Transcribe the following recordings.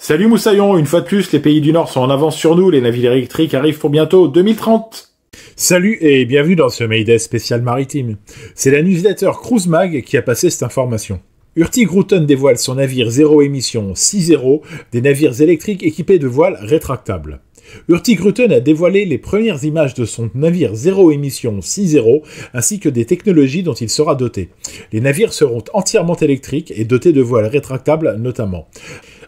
Salut Moussaillon, une fois de plus, les pays du Nord sont en avance sur nous, les navires électriques arrivent pour bientôt 2030. Salut et bienvenue dans ce Mayday spécial maritime. C'est la newsletter Cruise Mag qui a passé cette information. Hurtigruten dévoile son navire zéro émission 6.0, des navires électriques équipés de voiles rétractables. Hurtigruten a dévoilé les premières images de son navire zéro émission 6.0 ainsi que des technologies dont il sera doté. Les navires seront entièrement électriques et dotés de voiles rétractables notamment.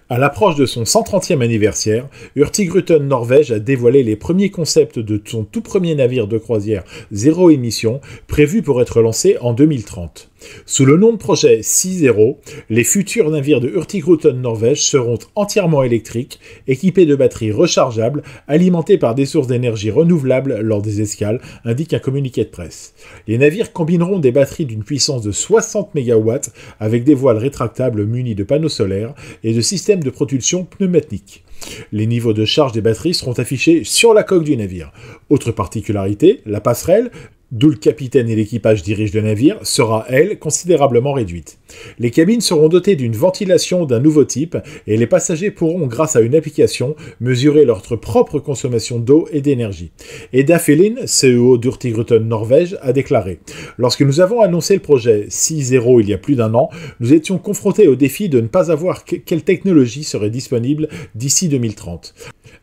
À l'approche de son 130e anniversaire, Hurtigruten Norvège a dévoilé les premiers concepts de son tout premier navire de croisière zéro émission, prévu pour être lancé en 2030. Sous le nom de projet 6.0, les futurs navires de Hurtigruten Norvège seront entièrement électriques, équipés de batteries rechargeables, alimentés par des sources d'énergie renouvelables lors des escales, indique un communiqué de presse. Les navires combineront des batteries d'une puissance de 60 MW avec des voiles rétractables munies de panneaux solaires et de systèmes de propulsion pneumatique. Les niveaux de charge des batteries seront affichés sur la coque du navire. Autre particularité, la passerelle, d'où le capitaine et l'équipage dirigent le navire, sera, elle, considérablement réduite. Les cabines seront dotées d'une ventilation d'un nouveau type et les passagers pourront, grâce à une application, mesurer leur propre consommation d'eau et d'énergie. Eda Felin, CEO d'Hurtigruten Norvège, a déclaré « Lorsque nous avons annoncé le projet 6.0 il y a plus d'un an, nous étions confrontés au défi de ne pas savoir quelle technologie serait disponible d'ici 2030.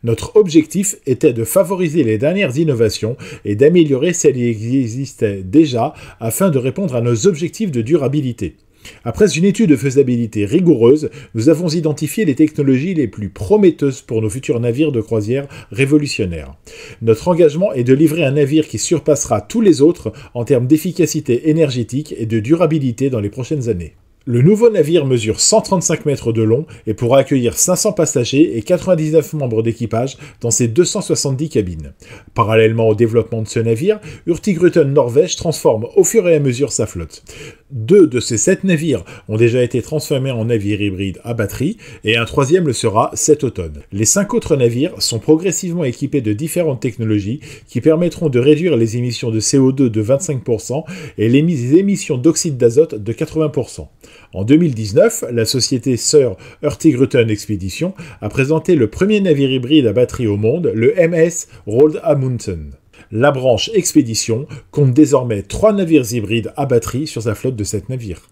Notre objectif était de favoriser les dernières innovations et d'améliorer celles qui existaient déjà afin de répondre à nos objectifs de durabilité. Après une étude de faisabilité rigoureuse, nous avons identifié les technologies les plus prometteuses pour nos futurs navires de croisière révolutionnaires. Notre engagement est de livrer un navire qui surpassera tous les autres en termes d'efficacité énergétique et de durabilité dans les prochaines années. Le nouveau navire mesure 135 mètres de long et pourra accueillir 500 passagers et 99 membres d'équipage dans ses 270 cabines. Parallèlement au développement de ce navire, Hurtigruten Norvège transforme au fur et à mesure sa flotte. 2 de ces 7 navires ont déjà été transformés en navires hybrides à batterie et un troisième le sera cet automne. Les 5 autres navires sont progressivement équipés de différentes technologies qui permettront de réduire les émissions de CO2 de 25% et les émissions d'oxyde d'azote de 80%. En 2019, la société sœur Hurtigruten Expedition a présenté le premier navire hybride à batterie au monde, le MS Roald Amundsen. La branche Expédition compte désormais 3 navires hybrides à batterie sur sa flotte de 7 navires.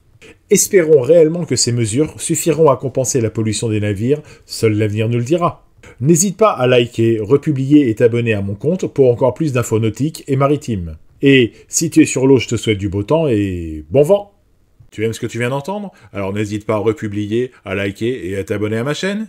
Espérons réellement que ces mesures suffiront à compenser la pollution des navires, seul l'avenir nous le dira. N'hésite pas à liker, republier et t'abonner à mon compte pour encore plus d'infos nautiques et maritimes. Et si tu es sur l'eau, je te souhaite du beau temps et bon vent! Tu aimes ce que tu viens d'entendre? Alors n'hésite pas à republier, à liker et à t'abonner à ma chaîne.